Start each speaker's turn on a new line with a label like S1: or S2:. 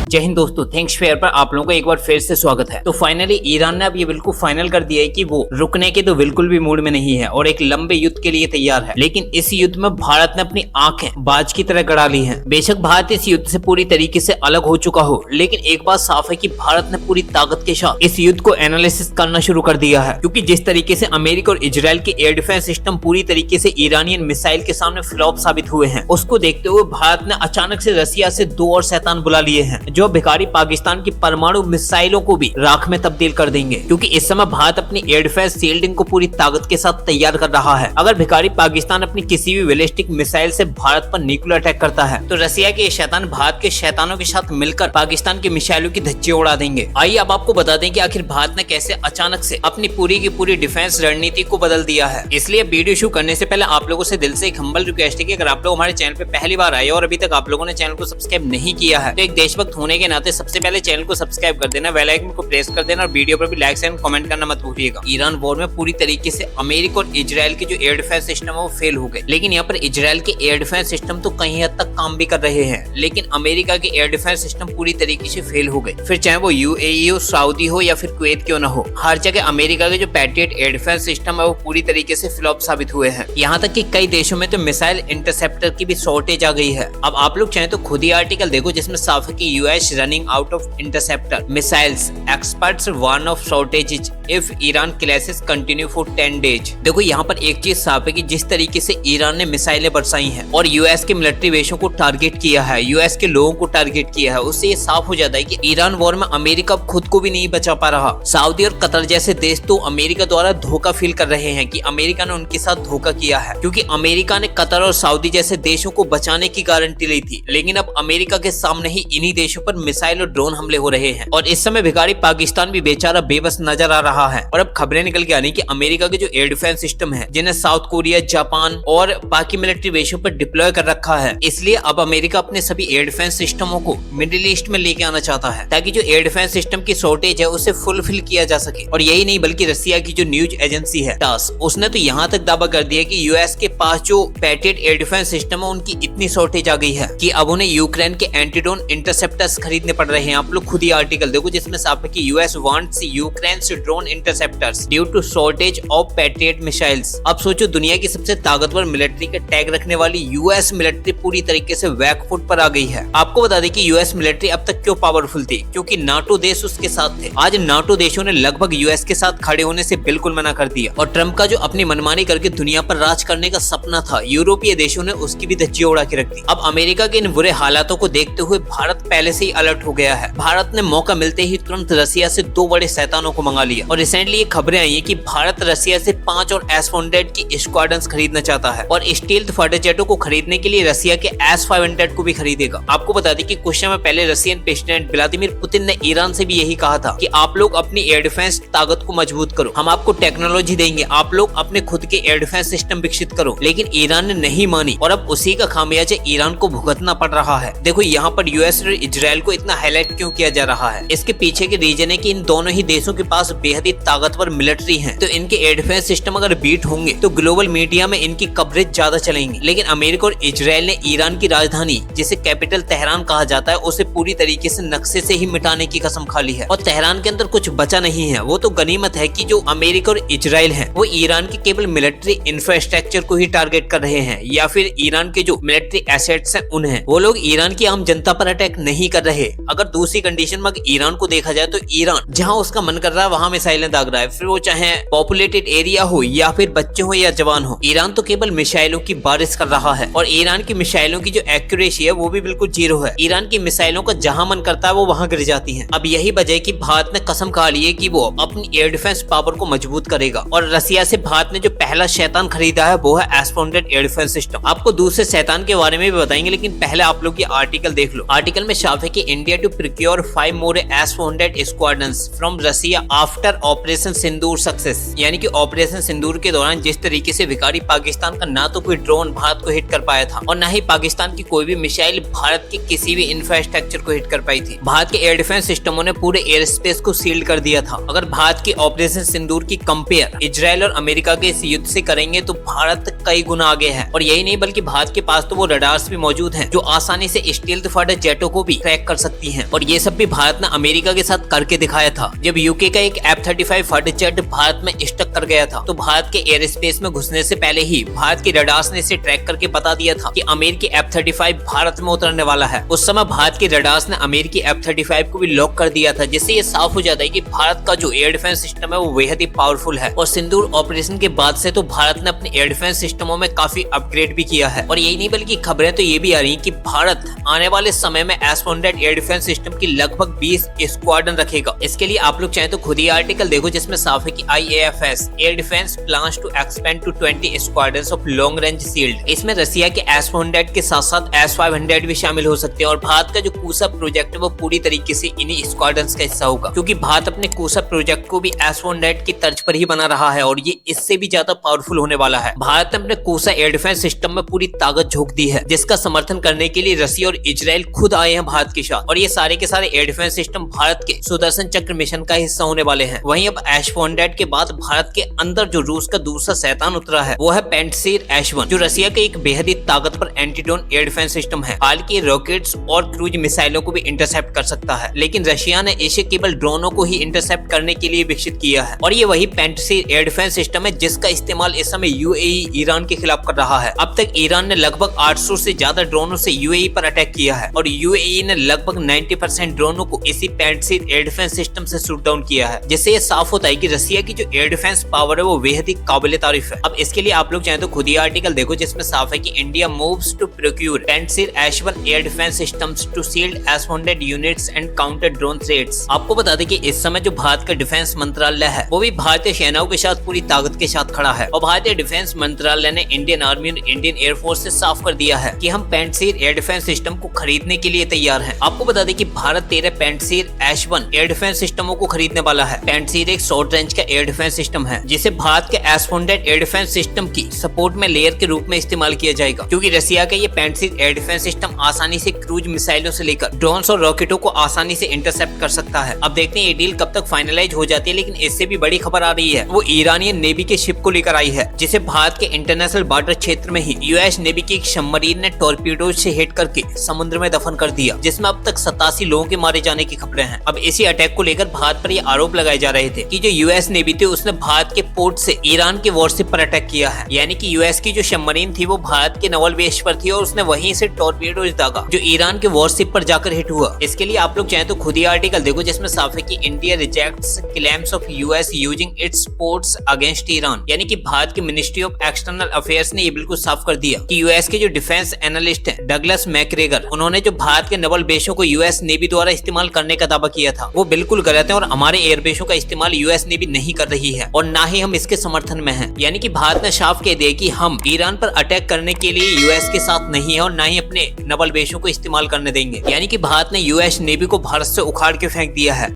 S1: जय हिंद दोस्तों, thanks fair पर आप लोगों का एक बार फिर से स्वागत है। तो फाइनली ईरान ने अब ये बिल्कुल फाइनल कर दिया है कि वो रुकने के तो बिल्कुल भी मूड में नहीं है और एक लंबे युद्ध के लिए तैयार है। लेकिन इस युद्ध में भारत ने अपनी आंखें बाज की तरह गड़ा ली हैं। बेशक भारत इस युद्ध से पूरी तरीके से अलग हो चुका हो, लेकिन एक बात साफ है कि भारत ने पूरी ताकत के साथ इस युद्ध को एनालिसिस करना शुरू कर दिया है। क्योंकि जिस तरीके से अमेरिका और इजराइल के एयर डिफेंस सिस्टम पूरी तरीके से ईरानियन मिसाइल के सामने फ्लॉप साबित हुए हैं, उसको देखते हुए भारत ने अचानक से रसिया से 2 और शैतान बुला लिए हैं, जो भिखारी पाकिस्तान की परमाणु मिसाइलों को भी राख में तब्दील कर देंगे। क्योंकि इस समय भारत अपनी एयर डिफेंस शील्डिंग को पूरी ताकत के साथ तैयार कर रहा है। अगर भिखारी पाकिस्तान अपनी किसी भी बैलिस्टिक मिसाइल से भारत पर न्यूक्लियर अटैक करता है तो रसिया के शैतान भारत के शैतानों के साथ मिलकर पाकिस्तान की मिसाइलों की धज्जियां उड़ा देंगे। आइए अब आपको बता दें कि आखिर भारत ने कैसे अचानक से अपनी पूरी की पूरी डिफेंस रणनीति को बदल दिया है। इसलिए वीडियो शुरू करने से पहले आप लोगों से दिल से एक हम्बल रिक्वेस्ट है कि अगर आप लोग हमारे चैनल पे पहली बार आए और अभी तक आप लोगों ने चैनल को सब्सक्राइब नहीं किया है तो एक देशभक्त होने के नाते सबसे पहले चैनल को सब्सक्राइब कर देना, बेल आइकन को प्रेस कर देना और वीडियो पर भी लाइक एंड कमेंट करना मत भूलिएगा। ईरान वॉर में पूरी तरीके से अमेरिका और इजराइल के जो एयर डिफेंस सिस्टम है वो फेल हो गए, लेकिन यहाँ पर इजराइल के एयर डिफेंस सिस्टम तो कहीं हद तक काम भी कर रहे हैं, लेकिन अमेरिका के एयर डिफेंस सिस्टम पूरी तरीके से फेल हो गए। फिर चाहे वो यूएई हो, सऊदी हो या फिर कुवैत क्यों न हो, हर जगह अमेरिका के जो पैट्रियट एयर डिफेंस सिस्टम है वो पूरी तरीके से फ्लॉप साबित हुए हैं। यहाँ तक कि कई देशों में तो मिसाइल इंटरसेप्टर की भी शॉर्टेज आ गई है। अब आप लोग चाहे तो खुद ही आर्टिकल देखो जिसमें साफ है कि US running out of interceptor missiles, experts warn of shortages if Iran clashes continue for 10 days. देखो यहाँ पर एक चीज साफ है कि जिस तरीके से ईरान ने मिसाइलें बरसाई हैं और यूएस के मिलिट्री बेसों को टारगेट किया है, यूएस के लोगों को टारगेट किया है, उससे ये साफ हो जाता है कि ईरान वॉर में अमेरिका खुद को भी नहीं बचा पा रहा। सऊदी और कतर जैसे देश तो अमेरिका द्वारा धोखा फील कर रहे हैं कि अमेरिका ने उनके साथ धोखा किया है, क्योंकि अमेरिका ने कतर और सऊदी जैसे देशों को बचाने की गारंटी ली थी, लेकिन अब अमेरिका के सामने ही इन्हीं देशों पर मिसाइल और ड्रोन हमले हो रहे हैं। और इस समय भिखारी पाकिस्तान भी बेचारा बेबस नजर आ रहा है। और अब खबरें निकल के आ रही कि अमेरिका के जो एयर डिफेंस सिस्टम है, जिन्हें साउथ कोरिया, जापान और बाकी मिलिट्री बेसों पर डिप्लॉय कर रखा है, इसलिए अब अमेरिका अपने सभी एयर डिफेंस सिस्टमों को मिडिल ईस्ट में लेके आना चाहता है ताकि जो एयर डिफेंस सिस्टम की शॉर्टेज है उसे फुलफिल किया जा सके। और यही नहीं बल्कि रसिया की जो न्यूज एजेंसी है टास, उसने तो यहाँ तक दावा कर दिया कि यूएस के पास जो पैट्रियट एयर डिफेंस सिस्टम है उनकी इतनी शॉर्टेज आ गई है कि अब उन्हें यूक्रेन के एंटी-ड्रोन इंटरसेप्टर्स खरीदने पड़ रहे हैं। आप लोग खुद ही आर्टिकल देखो जिसमें साफ है कि यूएस वांट्स यूक्रेन से drone interceptors due to shortage of Patriot missiles. अब सोचो दुनिया की सबसे ताकतवर मिलिट्री के टैग रखने वाली यूएस मिलिट्री पूरी तरीके से बैकफुट पर आ गई है। आपको बता दें कि यूएस मिलिट्री अब तक क्यों पावरफुल थी, क्योंकि नाटो देश उसके साथ थे। आज नाटो देशों ने लगभग यूएस के साथ खड़े होने से बिल्कुल मना कर दिया और ट्रम्प का जो अपनी मनमानी करके दुनिया पर राज करने का सपना था, यूरोपीय देशों ने उसकी भी धज्जियां उड़ा के रख दी। अब अमेरिका के इन बुरे हालातों को देखते हुए भारत पहले से ही अलर्ट हो गया है। भारत ने मौका मिलते ही तुरंत रसिया से 2 बड़े शैतानों को मंगा लिया और रिसेंटली ये खबरें आई है कि भारत रसिया से 5 और S-400 की स्क्वाड्रन्स खरीदना चाहता है और स्टील्थ फाइटर जेटों को खरीदने के लिए रसिया के S-500 को भी खरीदेगा। आपको बता दें कि कुछ समय पहले रशियन प्रेसिडेंट व्लादिमीर पुतिन ने ईरान से भी यही कहा था कि आप लोग अपनी एयर डिफेंस ताकत को मजबूत करो, हम आपको टेक्नोलॉजी देंगे, आप लोग अपने खुद के एयर डिफेंस सिस्टम विकसित करो। लेकिन ईरान ने नहीं मानी और अब उसी का खामियाजा ईरान को भुगतना पड़ रहा है। देखो यहाँ पर यूएस और इजराइल को इतना हाईलाइट क्यों किया जा रहा है, इसके पीछे के रीजन है कि इन दोनों ही देशों के पास बेहद ही ताकतवर मिलिट्री है, तो इनके एयर डिफेंस सिस्टम अगर बीट होंगे तो ग्लोबल मीडिया में इनकी कवरेज ज्यादा चलेंगी। लेकिन अमेरिका और इजराइल ने ईरान की राजधानी, जिसे कैपिटल तेहरान कहा जाता है, उसे पूरी तरीके से नक्शे से ही मिटाने की कसम खा ली है और तेहरान के अंदर कुछ बचा नहीं है। वो तो गनीमत है कि जो अमेरिका और इजराइल है वो ईरान के केवल मिलिट्री इंफ्रास्ट्रक्चर को ही टारगेट कर रहे हैं या फिर ईरान के जो मिलिट्री एसेट्स हैं उन्हें। वो लोग ईरान की आम जनता पर अटैक नहीं कर रहे। अगर दूसरी कंडीशन में ईरान को देखा जाए तो ईरान जहां उसका मन कर रहा है वहां मिसाइलें दाग रहा है, फिर वो चाहे पॉपुलेटेड एरिया हो या फिर बच्चे हो या जवान हो, ईरान तो केवल मिसाइलों की बारिश कर रहा है। और ईरान की मिसाइलों की जो एक्यूरेसी है वो भी बिल्कुल 0 है। ईरान की मिसाइलों का जहां मन करता है वो वहां गिर जाती है। अब यही वजह है कि भारत ने कसम खा ली है कि वो अपनी एयर डिफेंस पावर को मजबूत करेगा और रसिया से भारत ने जो पहला शैतान खरीदा है वो है S-400 एयर डिफेंस सिस्टम। आपको दूसरे शैतान के बारे में भी बताएंगे, लेकिन पहले आप लोग ये आर्टिकल देख लो। आर्टिकल में साफ है कि India to procure 5 more S-400 squadrons from Russia after operation Sindoor success. यानी कि ऑपरेशन सिंदूर के दौरान जिस तरीके से भिखारी पाकिस्तान का ना तो कोई ड्रोन भारत को हिट कर पाया था और ना ही पाकिस्तान की कोई भी मिसाइल भारत के किसी भी इंफ्रास्ट्रक्चर को हिट कर पाई थी। भारत के एयर डिफेंस सिस्टमों ने पूरे एयर स्पेस को सील्ड कर दिया था। अगर भारत की ऑपरेशन सिंदूर की कंपेयर इजराइल और अमेरिका के इस युद्ध से करेंगे तो भारत कई गुना आगे है। और यही नहीं बल्कि भारत के पास तो वो रडार्स भी मौजूद हैं जो आसानी से स्टील्थ फाइटर जेटों को भी ट्रैक अटैक कर सकती हैं। और ये सब भी भारत ने अमेरिका के साथ करके दिखाया था। जब यूके का एक F-35 फाइटर जेट भारत में स्टक कर गया था तो भारत के एयर स्पेस में घुसने से पहले ही भारत की रडार्स ने इसे ट्रैक करके बता दिया था कि अमेरिकी F-35 भारत में उतरने वाला है। उस समय भारत की रडार्स ने अमेरिकी F-35 को भी लॉक कर दिया था, जिससे ये साफ हो जाता है कि भारत का जो एयर डिफेंस सिस्टम है वो बेहद ही पावरफुल है। और सिंदूर ऑपरेशन के बाद से तो भारत ने अपने एयर डिफेंस सिस्टमों में काफी अपग्रेड भी किया है। और यही नहीं बल्कि खबरें तो ये भी आ रही हैं कि भारत आने वाले समय में S-400 एयर डिफेंस सिस्टम की लगभग 20 स्क्वाड्रन रखेगा। इसके लिए आप लोग चाहे तो खुद ही आर्टिकल देखो, जिसमें साफ है कि IAFS air defence plans to expand to 20 squadrons of long range shield. इसमें रसिया के S-400 के साथ साथ S-500 भी शामिल हो सकते हैं। और भारत का जो कूसा प्रोजेक्ट है वो पूरी तरीके से इन्हीं स्क्वाड्रन्स का हिस्सा होगा, क्योंकि भारत अपने कूसा प्रोजेक्ट को भी S-400 की तर्ज पर ही बना रहा है और ये इससे भी ज्यादा पावरफुल होने वाला है। भारत ने अपने कूसा एयर डिफेंस सिस्टम में पूरी ताकत झोंक दी है, जिसका समर्थन करने के लिए रसिया और इजराइल खुद आए हैं भारत के साथ। और ये सारे के सारे एयर डिफेंस सिस्टम भारत के सुदर्शन चक्र मिशन का हिस्सा होने वाले हैं। वहीं अब S-400 के बाद भारत के अंदर जो रूस का दूसरा शैतान उतरा है वो है पेंटसीर H-1, जो रसिया का एक बेहद ही ताकतवर एंटीड्रोन एयर डिफेंस सिस्टम है। हाल की रॉकेट्स और क्रूज मिसाइलों को भी इंटरसेप्ट कर सकता है, लेकिन रशिया ने इसे केवल ड्रोनों को ही इंटरसेप्ट करने के लिए विकसित किया है। और ये वही पेंटसीर एयर डिफेंस सिस्टम है जिसका इस्तेमाल इस समय UAE ईरान के खिलाफ कर रहा है। अब तक ईरान ने लगभग 800 से ज्यादा ड्रोनों से UAE पर अटैक किया है और UAE ने लगभग 90% ड्रोनों को इसी पेंटसीर एयर डिफेंस सिस्टम से शूट डाउन किया है, जिससे ये साफ होता है कि रसिया की जो एयर डिफेंस पावर है वो बेहद ही काबिल तारीफ है। अब इसके लिए आप लोग चाहे तो खुद ही आर्टिकल देखो, जिसमें साफ है कि India moves to procure Pantsir H-1 air defence systems to shield S-400 units and counter drone threats. आपको बता दें कि इस समय जो भारत का डिफेंस मंत्रालय है वो भी भारतीय सेनाओं के साथ पूरी ताकत के साथ खड़ा है। और भारतीय डिफेंस मंत्रालय ने इंडियन आर्मी और इंडियन एयरफोर्स से साफ कर दिया है कि हम पेंटसीर एयर डिफेंस सिस्टम को खरीदने के लिए तैयार हैं। आपको बता दें कि भारत 13 पेंटसीर H-1 एयर डिफेंस सिस्टमों को खरीदने वाला है। पेंटसीर एक शॉर्ट रेंज का एयर डिफेंस सिस्टम है जिसे भारत के S-400 एयर डिफेंस सिस्टम की सपोर्ट में लेयर के रूप में इस्तेमाल किया जाएगा, क्योंकि रसिया का ये पेंटसीर एयर डिफेंस सिस्टम आसानी से क्रूज मिसाइलों से लेकर ड्रोन्स और रॉकेटों को आसानी से इंटरसेप्ट कर सकता है। अब देखते हैं ये डील कब तक फाइनलाइज हो जाती है, लेकिन इससे भी बड़ी खबर आ रही है वो ईरानियन नेवी के शिप को लेकर आई है, जिसे भारत के इंटरनेशनल बॉर्डर क्षेत्र में ही US नेवी की एक सबमरीन ने टॉर्पीडो से हिट करके समुद्र में दफन कर दिया, जिसमें अब तक 87 लोगों के मारे जाने की खबरें हैं। अब इसी अटैक को लेकर भारत पर ये आरोप लगाए जा रहे थे कि जो US नेवी थी उसने भारत के पोर्ट से ईरान के वॉरशिप पर अटैक किया है, यानी कि US की जो सबमरीन थी वो भारत के नवल बेस पर थी और उसने वहीं से टॉर्पीडो दागा जो ईरान के वॉरशिप पर जाकर हिट हुआ। इसके लिए आप लोग चाहे तो खुद ही आर्टिकल देखो, जिसमें साफ है कि India rejects claims of US using its ports against Iran, यानी कि भारत की मिनिस्ट्री ऑफ एक्सटर्नल अफेयर्स ने ये बिल्कुल साफ कर दिया कि US के जो डिफेंस एनालिस्ट है डगलस मैकग्रेगर, उन्होंने जो भारत के नवल बेसों को US नेवी द्वारा इस्तेमाल करने का दावा किया था वो बिल्कुल गलत है और हमारे एयरबेसों का इस्तेमाल US नेवी नहीं कर रही है और ना ही हम इसके समर्थन में हैं। यानी कि भारत ने साफ कह दिया कि हम ईरान पर अटैक करने के लिए US के साथ नहीं है और ना ही अपने नवल बेसों को इस्तेमाल करने देंगे। यानी कि भारत ने US नेवी को भारत से उखाड़ के फेंक दिया है।